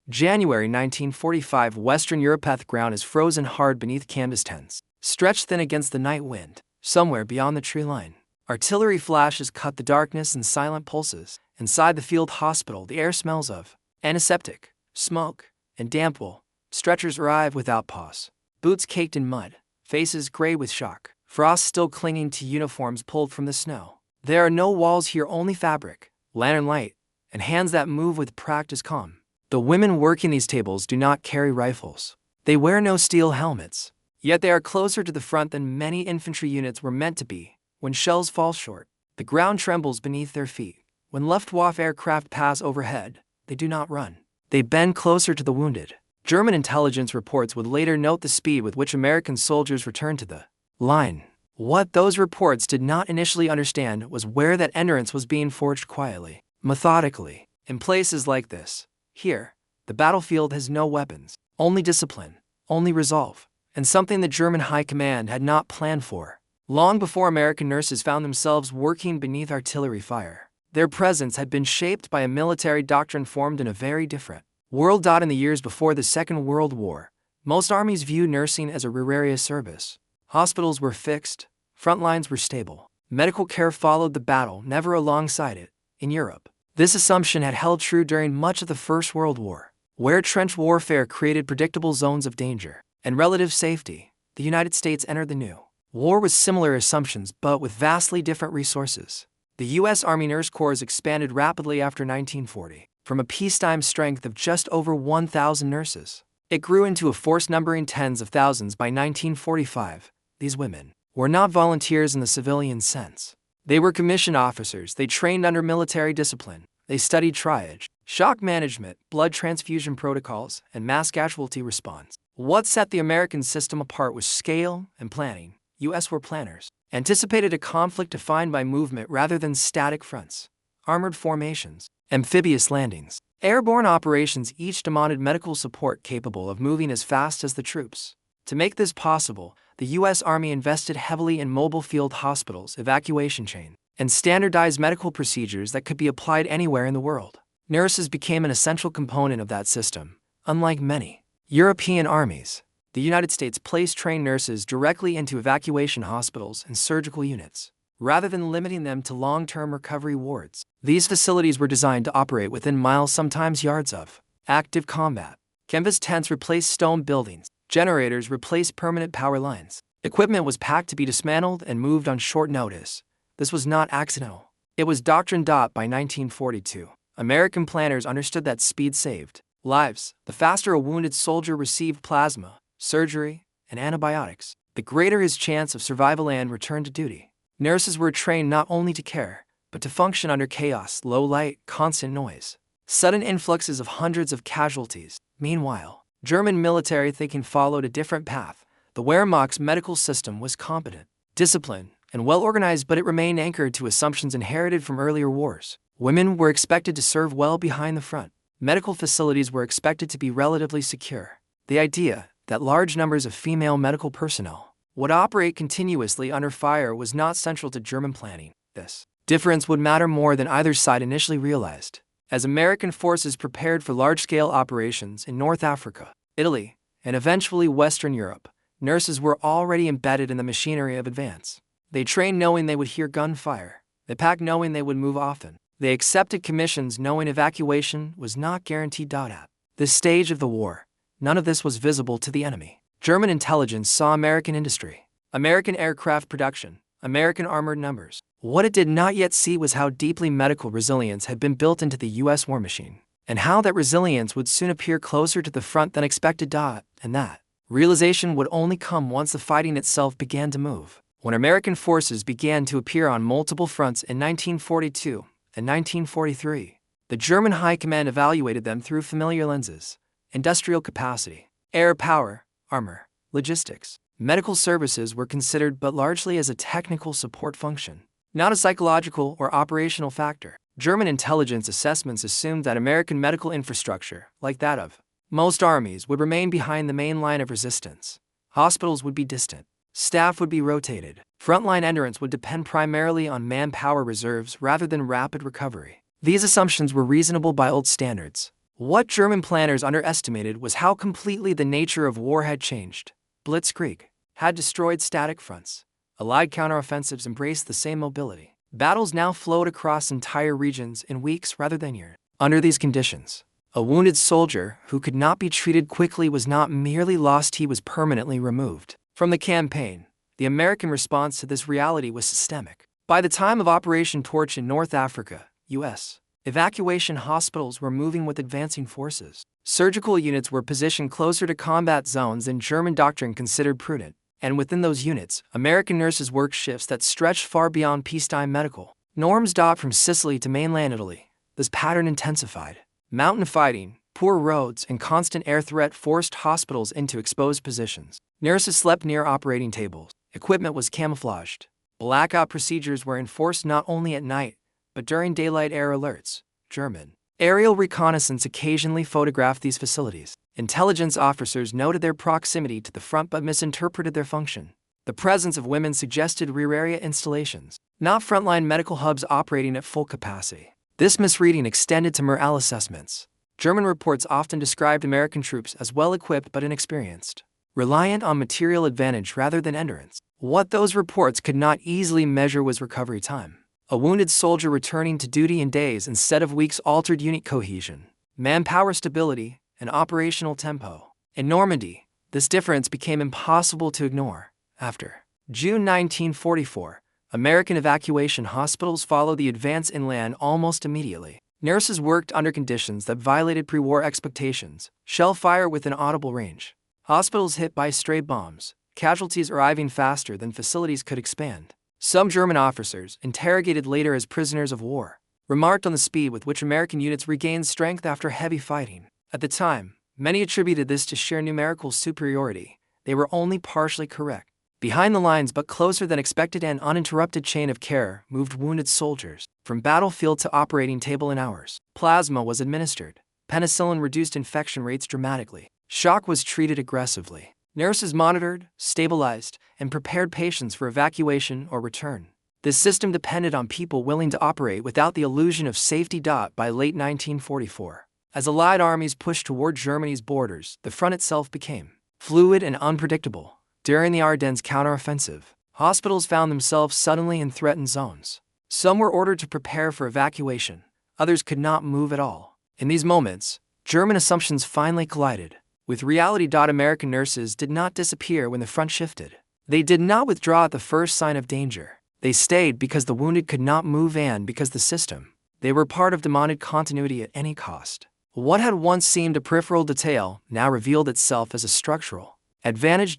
January 1945. Western Europe ground is frozen hard beneath canvas tents, stretched thin against the night wind. Somewhere beyond the tree line, artillery flashes cut the darkness in silent pulses. Inside the field hospital, the air smells of antiseptic, smoke, and damp wool. Stretchers arrive without pause, boots caked in mud, faces gray with shock, frost still clinging to uniforms pulled from the snow. There are no walls here, only fabric, lantern light, and hands that move with practiced calm. The women working these tables do not carry rifles. They wear no steel helmets, yet they are closer to the front than many infantry units were meant to be. When shells fall short, the ground trembles beneath their feet. When Luftwaffe aircraft pass overhead, they do not run. They bend closer to the wounded. German intelligence reports would later note the speed with which American soldiers returned to the line. What those reports did not initially understand was where that endurance was being forged quietly, methodically. In places like this, here, the battlefield has no weapons, only discipline, only resolve, and something the German high command had not planned for. Long before American nurses found themselves working beneath artillery fire, their presence had been shaped by a military doctrine formed in a very different world. In the years before the Second World War, most armies viewed nursing as a gregarious service. Hospitals were fixed, front lines were stable, medical care followed the battle, never alongside it. In Europe, this assumption had held true during much of the First World War, where trench warfare created predictable zones of danger and relative safety. The United States entered the new war with similar assumptions but with vastly different resources. The U.S. Army Nurse Corps expanded rapidly after 1940. From a peacetime strength of just over 1,000 nurses, it grew into a force numbering tens of thousands by 1945. These women were not volunteers in the civilian sense. They were commissioned officers. They trained under military discipline. They studied triage, shock management, blood transfusion protocols, and mass casualty response. What set the American system apart was scale and planning. U.S. war planners anticipated a conflict defined by movement rather than static fronts, armored formations, amphibious landings, airborne operations. Each demanded medical support capable of moving as fast as the troops. To make this possible, the U.S. Army invested heavily in mobile field hospitals, evacuation chains, and standardized medical procedures that could be applied anywhere in the world. Nurses became an essential component of that system. Unlike many European armies, the United States placed trained nurses directly into evacuation hospitals and surgical units, rather than limiting them to long-term recovery wards. These facilities were designed to operate within miles, sometimes yards of active combat. Canvas tents replaced stone buildings. Generators replaced permanent power lines. Equipment was packed to be dismantled and moved on short notice. This was not accidental. It was doctrine. By 1942, American planners understood that speed saved lives. The faster a wounded soldier received plasma, surgery, and antibiotics, the greater his chance of survival and return to duty. Nurses were trained not only to care, but to function under chaos, low light, constant noise, sudden influxes of hundreds of casualties. Meanwhile, German military thinking followed a different path. The Wehrmacht's medical system was competent, disciplined, and well-organized, but it remained anchored to assumptions inherited from earlier wars. Women were expected to serve well behind the front. Medical facilities were expected to be relatively secure. The idea that large numbers of female medical personnel would operate continuously under fire was not central to German planning. This difference would matter more than either side initially realized. As American forces prepared for large-scale operations in North Africa, Italy, and eventually Western Europe, nurses were already embedded in the machinery of advance. They trained knowing they would hear gunfire. They packed knowing they would move often. They accepted commissions knowing evacuation was not guaranteed. At this stage of the war, none of this was visible to the enemy. German intelligence saw American industry, American aircraft production, American armored numbers. What it did not yet see was how deeply medical resilience had been built into the U.S. war machine, and how that resilience would soon appear closer to the front than expected. And that realization would only come once the fighting itself began to move. When American forces began to appear on multiple fronts in 1942 and 1943, the German high command evaluated them through familiar lenses: industrial capacity, air power, armor, logistics. Medical services were considered but largely as a technical support function, not a psychological or operational factor. German intelligence assessments assumed that American medical infrastructure, like that of most armies, would remain behind the main line of resistance. Hospitals would be distant. Staff would be rotated. Frontline endurance would depend primarily on manpower reserves rather than rapid recovery. These assumptions were reasonable by old standards. What German planners underestimated was how completely the nature of war had changed. Blitzkrieg had destroyed static fronts. Allied counteroffensives embraced the same mobility. Battles now flowed across entire regions in weeks rather than years. Under these conditions, a wounded soldier who could not be treated quickly was not merely lost, he was permanently removed from the campaign. The American response to this reality was systemic. By the time of Operation Torch in North Africa, U.S. evacuation hospitals were moving with advancing forces. Surgical units were positioned closer to combat zones than German doctrine considered prudent, and within those units, American nurses worked shifts that stretched far beyond peacetime medical norms. From Sicily to mainland Italy, this pattern intensified. Mountain fighting, poor roads, and constant air threat forced hospitals into exposed positions. Nurses slept near operating tables. Equipment was camouflaged. Blackout procedures were enforced not only at night, but during daylight air alerts. German aerial reconnaissance occasionally photographed these facilities. Intelligence officers noted their proximity to the front but misinterpreted their function. The presence of women suggested rear area installations, not frontline medical hubs operating at full capacity. This misreading extended to morale assessments. German reports often described American troops as well-equipped but inexperienced, reliant on material advantage rather than endurance. What those reports could not easily measure was recovery time. A wounded soldier returning to duty in days instead of weeks altered unit cohesion, manpower stability, and operational tempo. In Normandy, this difference became impossible to ignore. After June 1944, American evacuation hospitals followed the advance inland almost immediately. Nurses worked under conditions that violated pre-war expectations, shell fire within audible range, hospitals hit by stray bombs, casualties arriving faster than facilities could expand. Some German officers, interrogated later as prisoners of war, remarked on the speed with which American units regained strength after heavy fighting. At the time, many attributed this to sheer numerical superiority. They were only partially correct. Behind the lines but closer than expected, an uninterrupted chain of care moved wounded soldiers from battlefield to operating table in hours. Plasma was administered. Penicillin reduced infection rates dramatically. Shock was treated aggressively. Nurses monitored, stabilized, and prepared patients for evacuation or return. This system depended on people willing to operate without the illusion of safety. By late 1944, as Allied armies pushed toward Germany's borders, the front itself became fluid and unpredictable. During the Ardennes counteroffensive, hospitals found themselves suddenly in threatened zones. Some were ordered to prepare for evacuation, others could not move at all. In these moments, German assumptions finally collided with reality. American nurses did not disappear when the front shifted. They did not withdraw at the first sign of danger. They stayed because the wounded could not move and because the system they were part of demanded continuity at any cost. What had once seemed a peripheral detail now revealed itself as a structural advantage.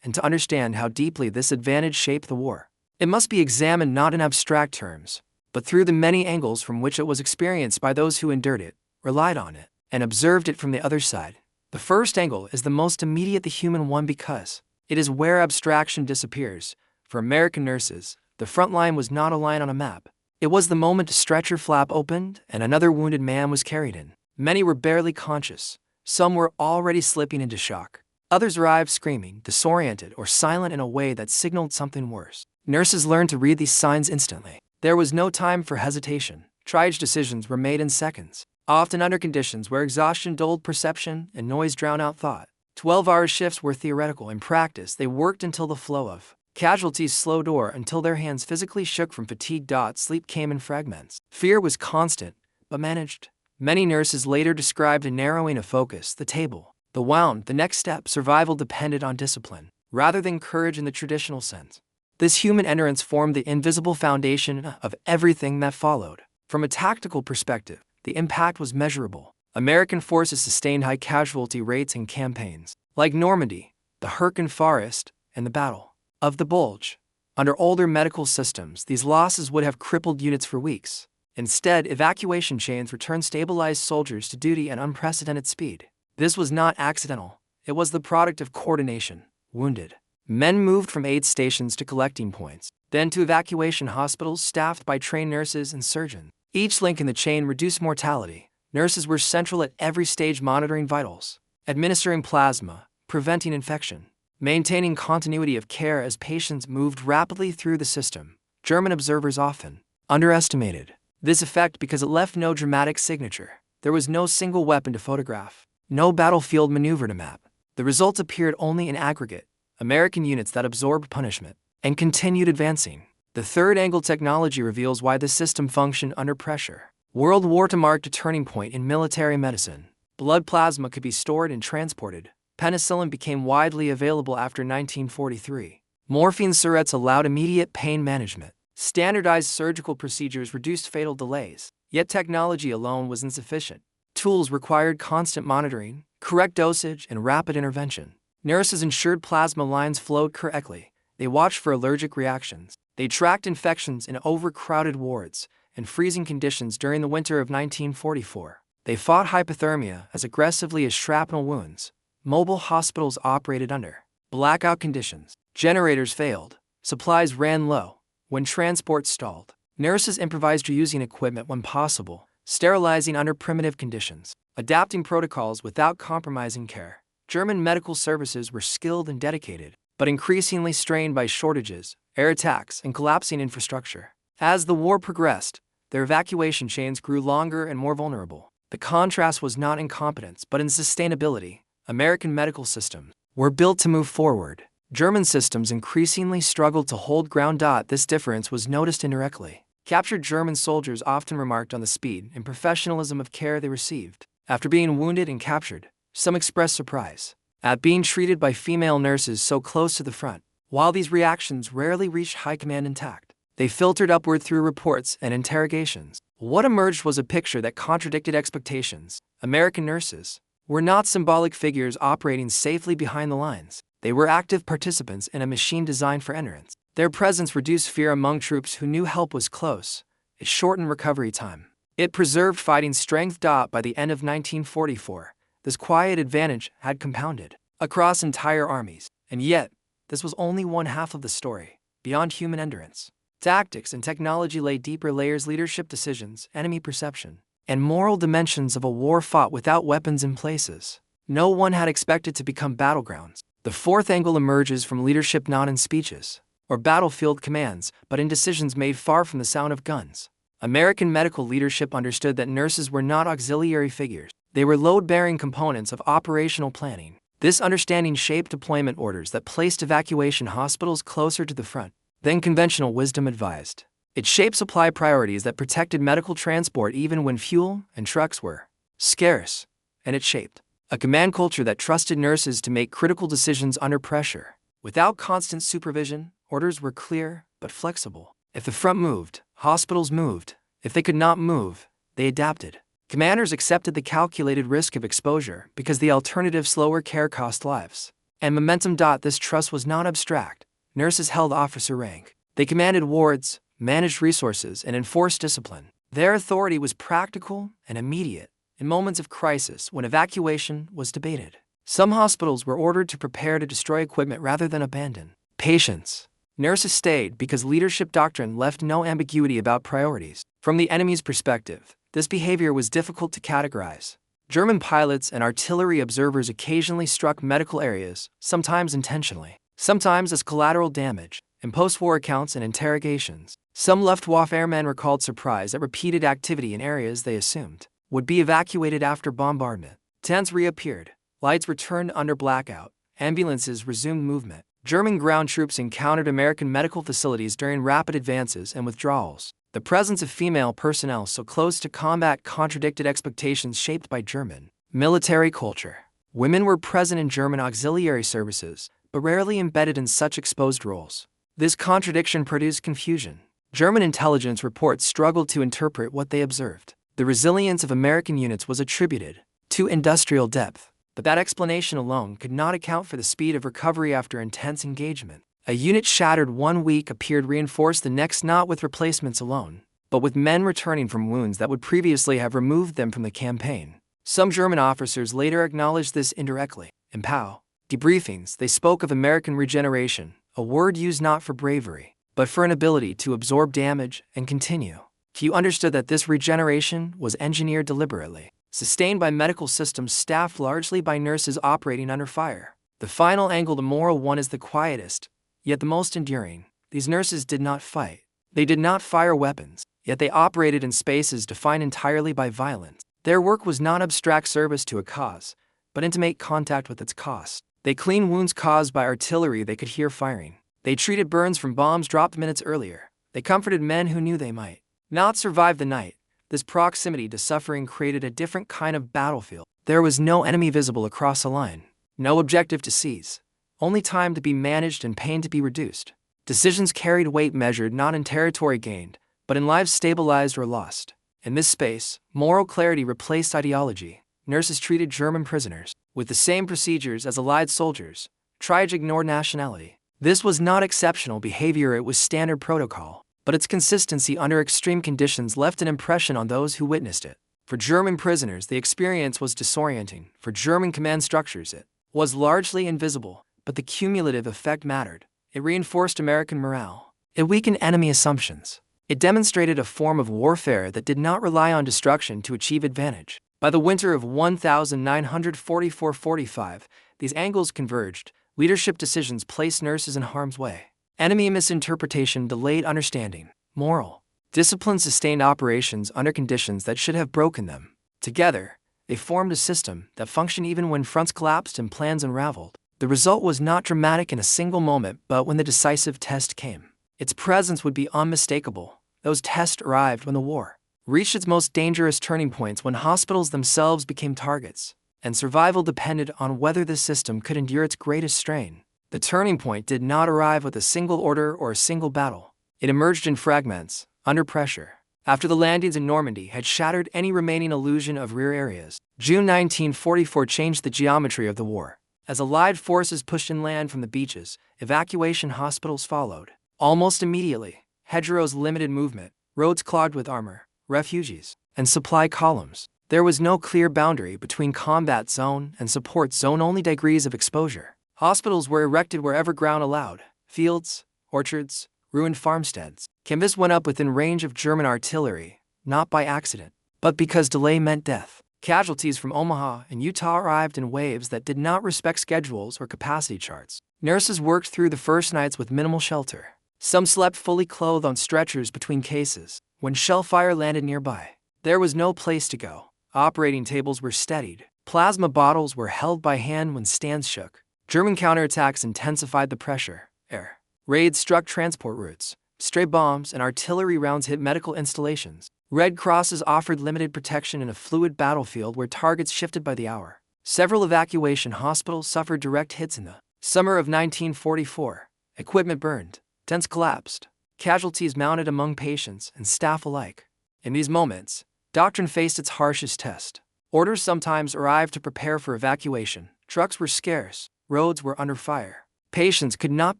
And to understand how deeply this advantage shaped the war, it must be examined not in abstract terms, but through the many angles from which it was experienced by those who endured it, relied on it, and observed it from the other side. The first angle is the most immediate, the human one, because it is where abstraction disappears. For American nurses, the front line was not a line on a map. It was the moment a stretcher flap opened and another wounded man was carried in. Many were barely conscious. Some were already slipping into shock. Others arrived screaming, disoriented, or silent in a way that signaled something worse. Nurses learned to read these signs instantly. There was no time for hesitation. Triage decisions were made in seconds, often under conditions where exhaustion dulled perception and noise drowned out thought. 12-hour shifts were theoretical. In practice, they worked until the flow of casualties slowed or until their hands physically shook from fatigue. Sleep came in fragments. Fear was constant, but managed. Many nurses later described a narrowing of focus, the table, the wound, the next step. Survival depended on discipline, rather than courage in the traditional sense. This human endurance formed the invisible foundation of everything that followed. From a tactical perspective, the impact was measurable. American forces sustained high casualty rates in campaigns like Normandy, the Hürtgen Forest, and the Battle of the Bulge. Under older medical systems, these losses would have crippled units for weeks. Instead, evacuation chains returned stabilized soldiers to duty at unprecedented speed. This was not accidental. It was the product of coordination. Wounded men moved from aid stations to collecting points, then to evacuation hospitals staffed by trained nurses and surgeons. Each link in the chain reduced mortality. Nurses were central at every stage, monitoring vitals, administering plasma, preventing infection, maintaining continuity of care as patients moved rapidly through the system. German observers often underestimated this effect because it left no dramatic signature. There was no single weapon to photograph, no battlefield maneuver to map. The results appeared only in aggregate, American units that absorbed punishment and continued advancing. The third angle technology reveals why the system functioned under pressure. World War II marked a turning point in military medicine. Blood plasma could be stored and transported. Penicillin became widely available after 1943. Morphine syrettes allowed immediate pain management. Standardized surgical procedures reduced fatal delays. Yet technology alone was insufficient. Tools required constant monitoring, correct dosage, and rapid intervention. Nurses ensured plasma lines flowed correctly. They watched for allergic reactions. They tracked infections in overcrowded wards and freezing conditions during the winter of 1944. They fought hypothermia as aggressively as shrapnel wounds. Mobile hospitals operated under blackout conditions. Generators failed. Supplies ran low. When transport stalled, nurses improvised reusing equipment when possible, sterilizing under primitive conditions, adapting protocols without compromising care. German medical services were skilled and dedicated, but increasingly strained by shortages, air attacks, and collapsing infrastructure. As the war progressed, their evacuation chains grew longer and more vulnerable. The contrast was not in competence, but in sustainability. American medical systems were built to move forward. German systems increasingly struggled to hold ground. This difference was noticed indirectly. Captured German soldiers often remarked on the speed and professionalism of care they received. After being wounded and captured, some expressed surprise at being treated by female nurses so close to the front. While these reactions rarely reached high command intact, they filtered upward through reports and interrogations. What emerged was a picture that contradicted expectations. American nurses were not symbolic figures operating safely behind the lines. They were active participants in a machine designed for endurance. Their presence reduced fear among troops who knew help was close. It shortened recovery time. It preserved fighting strength. By the end of 1944, this quiet advantage had compounded across entire armies. And yet, this was only one half of the story. Beyond human endurance, tactics and technology lay deeper layers: leadership decisions, enemy perception, and moral dimensions of a war fought without weapons in places no one had expected to become battlegrounds. The fourth angle emerges from leadership, not in speeches or battlefield commands, but in decisions made far from the sound of guns. American medical leadership understood that nurses were not auxiliary figures. They were load-bearing components of operational planning. This understanding shaped deployment orders that placed evacuation hospitals closer to the front than conventional wisdom advised. It shaped supply priorities that protected medical transport even when fuel and trucks were scarce. And it shaped a command culture that trusted nurses to make critical decisions under pressure. Without constant supervision, orders were clear but flexible. If the front moved, hospitals moved. If they could not move, they adapted. Commanders accepted the calculated risk of exposure because the alternative, slower care, cost lives and momentum. This trust was not abstract. Nurses held officer rank. They commanded wards, managed resources, and enforced discipline. Their authority was practical and immediate. In moments of crisis, when evacuation was debated, some hospitals were ordered to prepare to destroy equipment rather than abandon patients. Nurses stayed because leadership doctrine left no ambiguity about priorities. From the enemy's perspective, this behavior was difficult to categorize. German pilots and artillery observers occasionally struck medical areas, sometimes intentionally, sometimes as collateral damage. In post-war accounts and interrogations, some Luftwaffe airmen recalled surprise at repeated activity in areas they assumed would be evacuated after bombardment. Tents reappeared, lights returned under blackout, ambulances resumed movement. German ground troops encountered American medical facilities during rapid advances and withdrawals. The presence of female personnel so close to combat contradicted expectations shaped by German military culture. Women were present in German auxiliary services, but rarely embedded in such exposed roles. This contradiction produced confusion. German intelligence reports struggled to interpret what they observed. The resilience of American units was attributed to industrial depth, but that explanation alone could not account for the speed of recovery after intense engagement. A unit shattered one week appeared reinforced the next, not with replacements alone, but with men returning from wounds that would previously have removed them from the campaign. Some German officers later acknowledged this indirectly. In POW debriefings, they spoke of American regeneration, a word used not for bravery, but for an ability to absorb damage and continue. Few understood that this regeneration was engineered deliberately, sustained by medical systems staffed largely by nurses operating under fire. The final angle, the moral one, is the quietest, yet the most enduring. These nurses did not fight. They did not fire weapons, yet they operated in spaces defined entirely by violence. Their work was not abstract service to a cause, but intimate contact with its cost. They cleaned wounds caused by artillery they could hear firing. They treated burns from bombs dropped minutes earlier. They comforted men who knew they might not survive the night. This proximity to suffering created a different kind of battlefield. There was no enemy visible across a line, no objective to seize, only time to be managed and pain to be reduced. Decisions carried weight measured not in territory gained, but in lives stabilized or lost. In this space, moral clarity replaced ideology. Nurses treated German prisoners with the same procedures as Allied soldiers, tried to ignore nationality. This was not exceptional behavior, it was standard protocol, but its consistency under extreme conditions left an impression on those who witnessed it. For German prisoners, the experience was disorienting. For German command structures, it was largely invisible, but the cumulative effect mattered. It reinforced American morale. It weakened enemy assumptions. It demonstrated a form of warfare that did not rely on destruction to achieve advantage. By the winter of 1944-45, these angles converged. Leadership decisions placed nurses in harm's way. Enemy misinterpretation delayed understanding. Moral discipline sustained operations under conditions that should have broken them. Together, they formed a system that functioned even when fronts collapsed and plans unraveled. The result was not dramatic in a single moment, but when the decisive test came, its presence would be unmistakable. Those tests arrived when the war reached its most dangerous turning points, when hospitals themselves became targets, and survival depended on whether the system could endure its greatest strain. The turning point did not arrive with a single order or a single battle. It emerged in fragments, under pressure, after the landings in Normandy had shattered any remaining illusion of rear areas. June 1944 changed the geometry of the war. As Allied forces pushed inland from the beaches, evacuation hospitals followed. Almost immediately, hedgerows limited movement, roads clogged with armor, refugees, and supply columns. There was no clear boundary between combat zone and support zone, only degrees of exposure. Hospitals were erected wherever ground allowed: fields, orchards, ruined farmsteads. Canvas went up within range of German artillery, not by accident, but because delay meant death. Casualties from Omaha and Utah arrived in waves that did not respect schedules or capacity charts. Nurses worked through the first nights with minimal shelter. Some slept fully clothed on stretchers between cases. When shell fire landed nearby, there was no place to go. Operating tables were steadied. Plasma bottles were held by hand when stands shook. German counterattacks intensified the pressure. Air raids struck transport routes. Stray bombs and artillery rounds hit medical installations. Red Crosses offered limited protection in a fluid battlefield where targets shifted by the hour. Several evacuation hospitals suffered direct hits in the summer of 1944. Equipment burned. Tents collapsed. Casualties mounted among patients and staff alike. In these moments, doctrine faced its harshest test. Orders sometimes arrived to prepare for evacuation. Trucks were scarce. Roads were under fire. Patients could not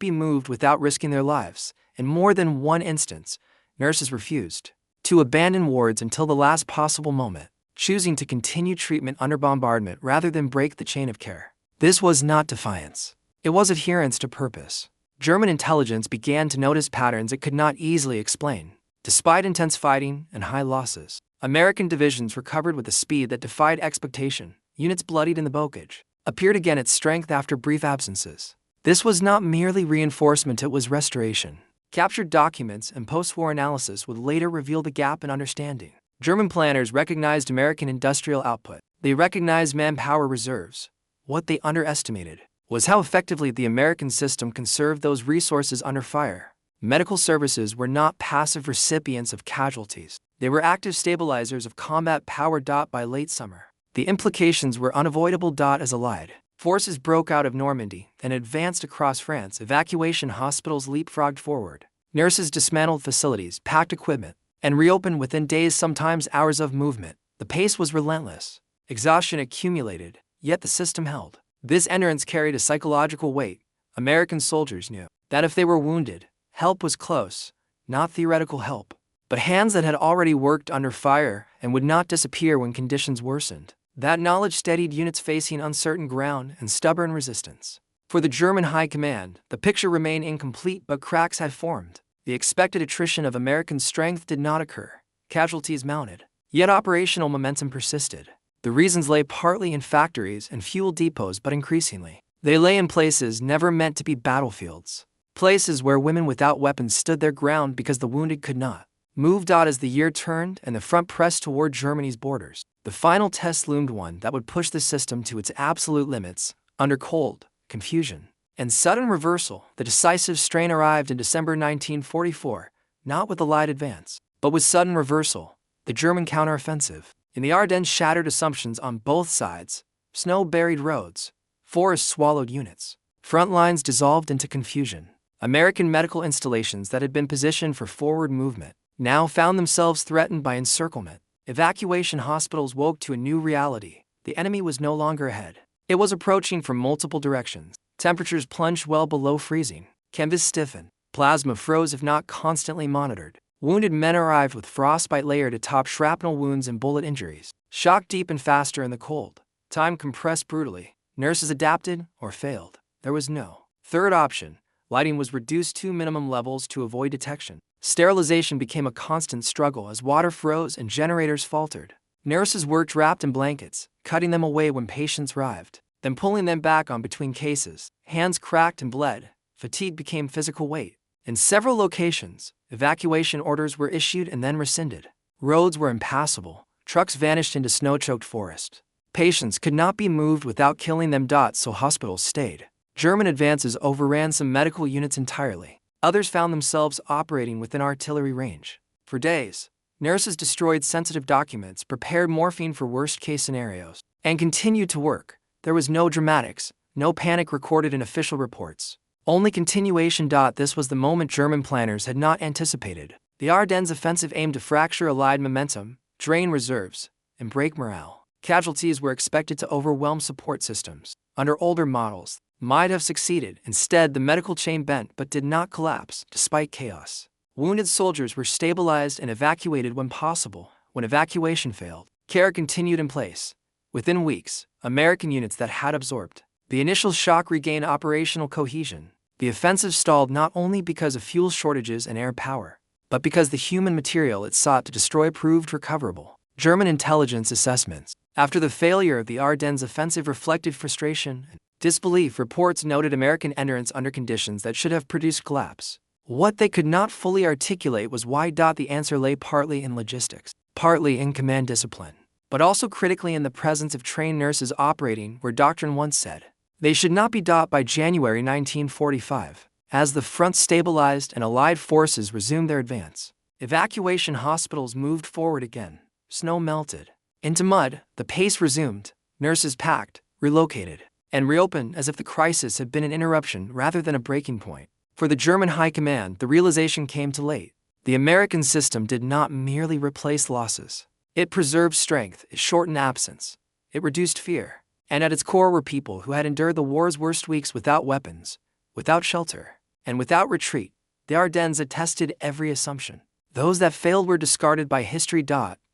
be moved without risking their lives. In more than one instance, nurses refused to abandon wards until the last possible moment, choosing to continue treatment under bombardment rather than break the chain of care. This was not defiance. It was adherence to purpose. German intelligence began to notice patterns it could not easily explain. Despite intense fighting and high losses, American divisions recovered with a speed that defied expectation. Units bloodied in the bocage appeared again at strength after brief absences. This was not merely reinforcement, it was restoration. Captured documents and post-war analysis would later reveal the gap in understanding. German planners recognized American industrial output. They recognized manpower reserves. What they underestimated was how effectively the American system conserved those resources under fire. Medical services were not passive recipients of casualties. They were active stabilizers of combat power. By late summer, the implications were unavoidable. As Allied forces broke out of Normandy and advanced across France, evacuation hospitals leapfrogged forward. Nurses dismantled facilities, packed equipment, and reopened within days, sometimes hours of movement. The pace was relentless. Exhaustion accumulated, yet the system held. This endurance carried a psychological weight. American soldiers knew that if they were wounded, help was close, not theoretical help, but hands that had already worked under fire and would not disappear when conditions worsened. That knowledge steadied units facing uncertain ground and stubborn resistance. For the German high command, the picture remained incomplete, but cracks had formed. The expected attrition of American strength did not occur. Casualties mounted, yet operational momentum persisted. The reasons lay partly in factories and fuel depots, but increasingly, they lay in places never meant to be battlefields. Places where women without weapons stood their ground because the wounded could not move. As the year turned and the front pressed toward Germany's borders, The final test loomed, one that would push the system to its absolute limits. Under cold, confusion, and sudden reversal, the decisive strain arrived in December 1944, not with a light advance, but with sudden reversal, the German counteroffensive. In the Ardennes, shattered assumptions on both sides, snow-buried roads, forests swallowed units, front lines dissolved into confusion. American medical installations that had been positioned for forward movement now found themselves threatened by encirclement. Evacuation hospitals woke to a new reality. The enemy was no longer ahead. It was approaching from multiple directions. Temperatures plunged well below freezing. Canvas stiffened. Plasma froze if not constantly monitored. Wounded men arrived with frostbite layered atop shrapnel wounds and bullet injuries. Shock deepened faster in the cold. Time compressed brutally. Nurses adapted or failed. There was no third option. Lighting was reduced to minimum levels to avoid detection. Sterilization became a constant struggle as water froze and generators faltered. Nurses worked wrapped in blankets, cutting them away when patients arrived, then pulling them back on between cases. Hands cracked and bled. Fatigue became physical weight. In several locations, evacuation orders were issued and then rescinded. Roads were impassable. Trucks vanished into snow-choked forest. Patients could not be moved without killing them. So hospitals stayed. German advances overran some medical units entirely. Others found themselves operating within artillery range. For days, nurses destroyed sensitive documents, prepared morphine for worst-case scenarios, and continued to work. There was no dramatics, no panic recorded in official reports. Only continuation. This was the moment German planners had not anticipated. The Ardennes offensive aimed to fracture Allied momentum, drain reserves, and break morale. Casualties were expected to overwhelm support systems. Under older models, might have succeeded. Instead, the medical chain bent but did not collapse, despite chaos. Wounded soldiers were stabilized and evacuated when possible. When evacuation failed, care continued in place. Within weeks, American units that had absorbed the initial shock regained operational cohesion. The offensive stalled not only because of fuel shortages and air power, but because the human material it sought to destroy proved recoverable. German intelligence assessments after the failure of the Ardennes offensive reflected frustration and disbelief. Reports noted American endurance under conditions that should have produced collapse. What they could not fully articulate was why. The answer lay partly in logistics, partly in command discipline, but also critically in the presence of trained nurses operating where doctrine once said they should not be. By January 1945, as the front stabilized and Allied forces resumed their advance, evacuation hospitals moved forward again. Snow melted into mud, the pace resumed, nurses packed, relocated, and reopened as if the crisis had been an interruption rather than a breaking point. For the German high command, the realization came too late. The American system did not merely replace losses. It preserved strength, it shortened absence, it reduced fear. And at its core were people who had endured the war's worst weeks without weapons, without shelter, and without retreat. The Ardennes attested every assumption. Those that failed were discarded by history.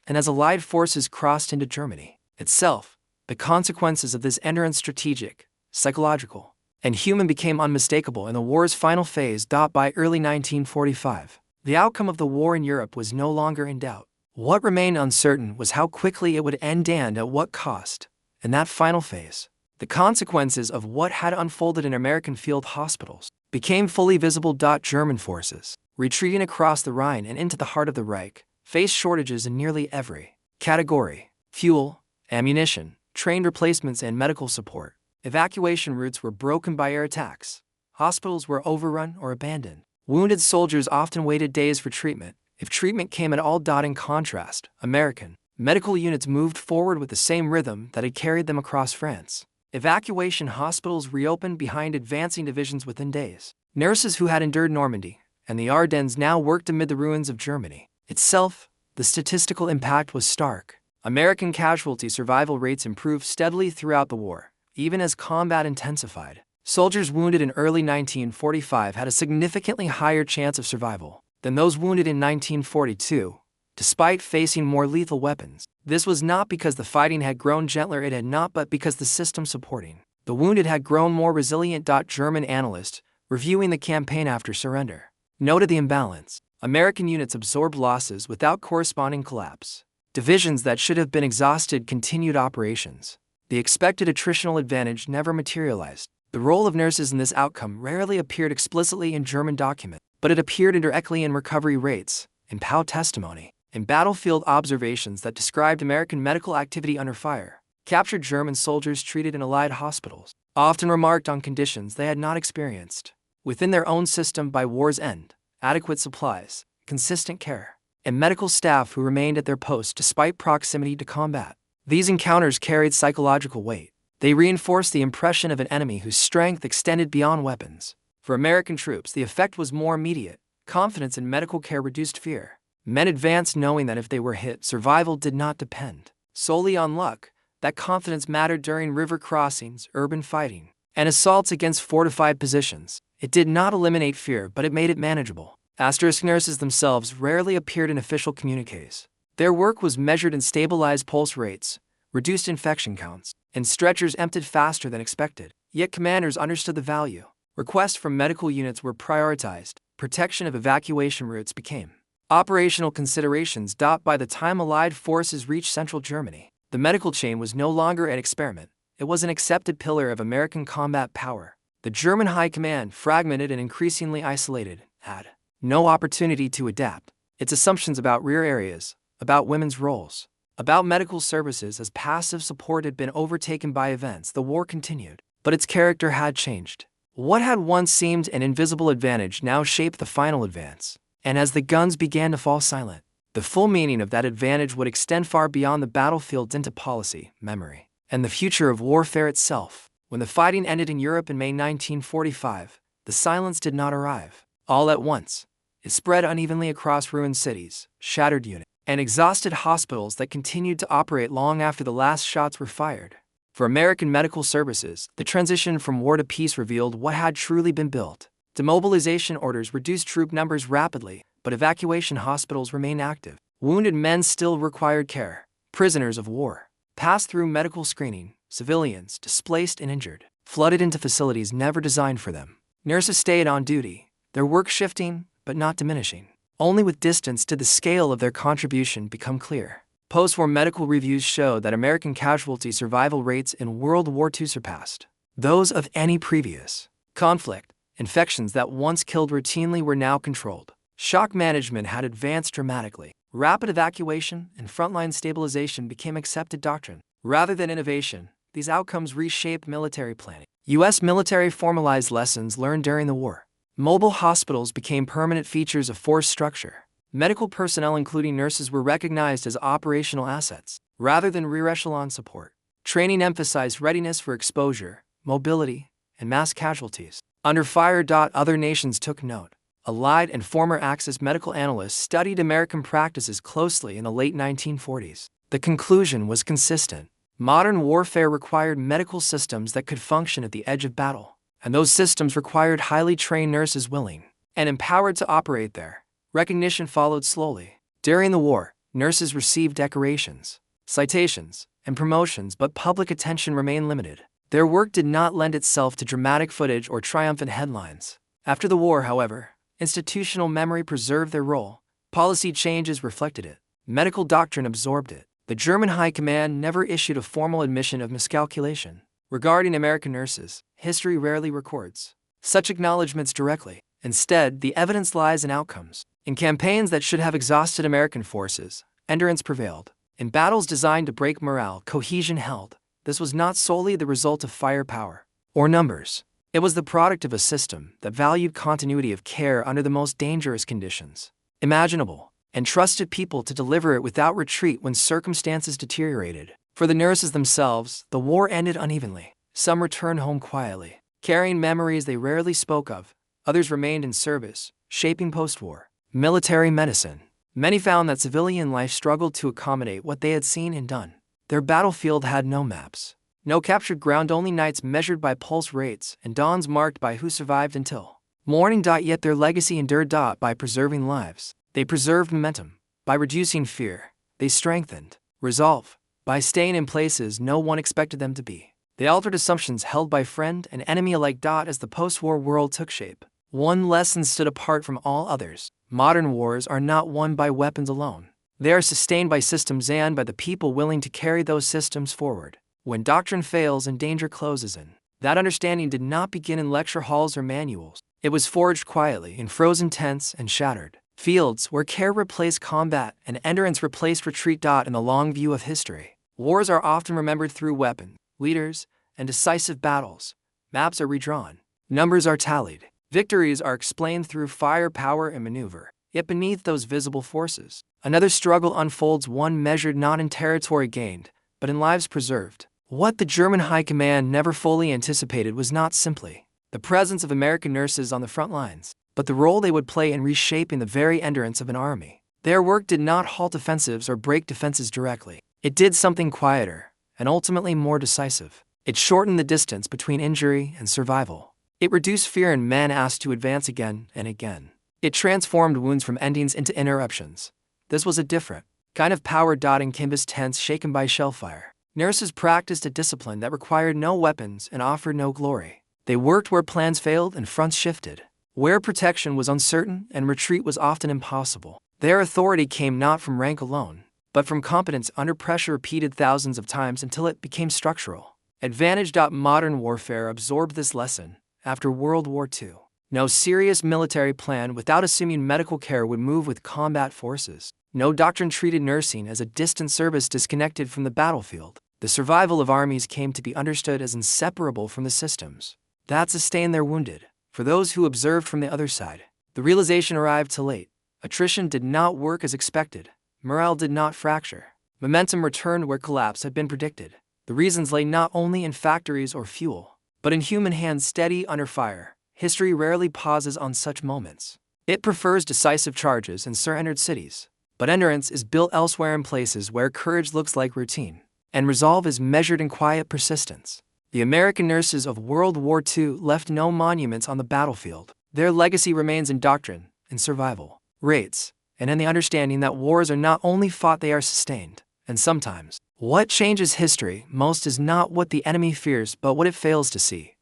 And as Allied forces crossed into Germany itself, the consequences of this endurance, strategic, psychological, and human, became unmistakable in the war's final phase. By early 1945, the outcome of the war in Europe was no longer in doubt. What remained uncertain was how quickly it would end and at what cost. In that final phase, the consequences of what had unfolded in American field hospitals became fully visible. German forces, retreating across the Rhine and into the heart of the Reich, faced shortages in nearly every category: fuel, ammunition, trained replacements, and medical support. Evacuation routes were broken by air attacks. Hospitals were overrun or abandoned. Wounded soldiers often waited days for treatment, if treatment came at all. In contrast, American medical units moved forward with the same rhythm that had carried them across France. Evacuation hospitals reopened behind advancing divisions within days. Nurses who had endured Normandy and the Ardennes now worked amid the ruins of Germany itself. The statistical impact was stark. American casualty survival rates improved steadily throughout the war, even as combat intensified. Soldiers wounded in early 1945 had a significantly higher chance of survival than those wounded in 1942, despite facing more lethal weapons. This was not because the fighting had grown gentler, it had not, but because the system supporting the wounded had grown more resilient. German analysts, reviewing the campaign after surrender, noted the imbalance. American units absorbed losses without corresponding collapse. Divisions that should have been exhausted continued operations. The expected attritional advantage never materialized. The role of nurses in this outcome rarely appeared explicitly in German documents, but it appeared indirectly in recovery rates, in POW testimony, in battlefield observations that described American medical activity under fire. Captured German soldiers treated in Allied hospitals often remarked on conditions they had not experienced within their own system by war's end: adequate supplies, consistent care, and medical staff who remained at their posts despite proximity to combat. These encounters carried psychological weight. They reinforced the impression of an enemy whose strength extended beyond weapons. For American troops, the effect was more immediate. Confidence in medical care reduced fear. Men advanced knowing that if they were hit, survival did not depend solely on luck. That confidence mattered during river crossings, urban fighting, and assaults against fortified positions. It did not eliminate fear, but it made it manageable. Asterisk nurses themselves rarely appeared in official communiques. Their work was measured in stabilized pulse rates, reduced infection counts, and stretchers emptied faster than expected. Yet commanders understood the value. Requests from medical units were prioritized. Protection of evacuation routes became operational considerations. By the time Allied forces reached central Germany, the medical chain was no longer an experiment. It was an accepted pillar of American combat power. The German High Command, fragmented and increasingly isolated, had no opportunity to adapt. Its assumptions about rear areas, about women's roles, about medical services as passive support had been overtaken by events. The war continued, but its character had changed. What had once seemed an invisible advantage now shaped the final advance. And as the guns began to fall silent, the full meaning of that advantage would extend far beyond the battlefield into policy, memory, and the future of warfare itself. When the fighting ended in Europe in May 1945, the silence did not arrive all at once. It spread unevenly across ruined cities, shattered units, and exhausted hospitals that continued to operate long after the last shots were fired. For American medical services, the transition from war to peace revealed what had truly been built. Demobilization orders reduced troop numbers rapidly, but evacuation hospitals remained active. Wounded men still required care. Prisoners of war passed through medical screening. Civilians, displaced and injured, flooded into facilities never designed for them. Nurses stayed on duty, their work shifting, but not diminishing. Only with distance did the scale of their contribution become clear. Post-war medical reviews showed that American casualty survival rates in World War II surpassed those of any previous conflict. Infections that once killed routinely were now controlled. Shock management had advanced dramatically. Rapid evacuation and frontline stabilization became accepted doctrine. Rather than innovation, these outcomes reshaped military planning. U.S. military formalized lessons learned during the war. Mobile hospitals became permanent features of force structure. Medical personnel, including nurses, were recognized as operational assets, rather than rear echelon support. Training emphasized readiness for exposure, mobility, and mass casualties. Under fire. Other nations took note. Allied and former Axis medical analysts studied American practices closely in the late 1940s. The conclusion was consistent. Modern warfare required medical systems that could function at the edge of battle, and those systems required highly trained nurses willing and empowered to operate there. Recognition followed slowly. During the war, nurses received decorations, citations, and promotions, but public attention remained limited. Their work did not lend itself to dramatic footage or triumphant headlines. After the war, however, institutional memory preserved their role. Policy changes reflected it. Medical doctrine absorbed it. The German High Command never issued a formal admission of miscalculation. Regarding American nurses, history rarely records such acknowledgments directly. Instead, the evidence lies in outcomes. In campaigns that should have exhausted American forces, endurance prevailed. In battles designed to break morale, cohesion held. This was not solely the result of firepower or numbers. It was the product of a system that valued continuity of care under the most dangerous conditions imaginable, and trusted people to deliver it without retreat when circumstances deteriorated. For the nurses themselves, the war ended unevenly. Some returned home quietly, carrying memories they rarely spoke of. Others remained in service, shaping post-war military medicine. Many found that civilian life struggled to accommodate what they had seen and done. Their battlefield had no maps, no captured ground, only nights measured by pulse rates and dawns marked by who survived until morning. Yet their legacy endured. By preserving lives, they preserved momentum. By reducing fear, they strengthened resolve. By staying in places no one expected them to be, they altered assumptions held by friend and enemy alike. As the post-war world took shape, one lesson stood apart from all others. Modern wars are not won by weapons alone. They are sustained by systems and by the people willing to carry those systems forward. When doctrine fails and danger closes in, that understanding did not begin in lecture halls or manuals. It was forged quietly in frozen tents and shattered Fields where care replaced combat and endurance replaced retreat. In the long view of history, wars are often remembered through weapons, leaders, and decisive battles. Maps are redrawn. Numbers are tallied. Victories are explained through firepower and maneuver. Yet beneath those visible forces, another struggle unfolds, one measured not in territory gained, but in lives preserved. What the German High Command never fully anticipated was not simply the presence of American nurses on the front lines, but the role they would play in reshaping the very endurance of an army. Their work did not halt offensives or break defenses directly. It did something quieter, and ultimately more decisive. It shortened the distance between injury and survival. It reduced fear in men asked to advance again and again. It transformed wounds from endings into interruptions. This was a different kind of power. In canvas tents shaken by shellfire, nurses practiced a discipline that required no weapons and offered no glory. They worked where plans failed and fronts shifted, where protection was uncertain and retreat was often impossible. Their authority came not from rank alone, but from competence under pressure repeated thousands of times until it became structural advantage. Modern warfare absorbed this lesson. After World War II, no serious military plan without assuming medical care would move with combat forces. No doctrine treated nursing as a distant service disconnected from the battlefield. The survival of armies came to be understood as inseparable from the systems that sustained their wounded. For those who observed from the other side, the realization arrived too late. Attrition did not work as expected. Morale did not fracture. Momentum returned where collapse had been predicted. The reasons lay not only in factories or fuel, but in human hands steady under fire. History rarely pauses on such moments. It prefers decisive charges in surrendered cities, but endurance is built elsewhere, in places where courage looks like routine, and resolve is measured in quiet persistence. The American nurses of World War II left no monuments on the battlefield. Their legacy remains in doctrine, in survival rates, and in the understanding that wars are not only fought, they are sustained. And sometimes, what changes history most is not what the enemy fears, but what it fails to see.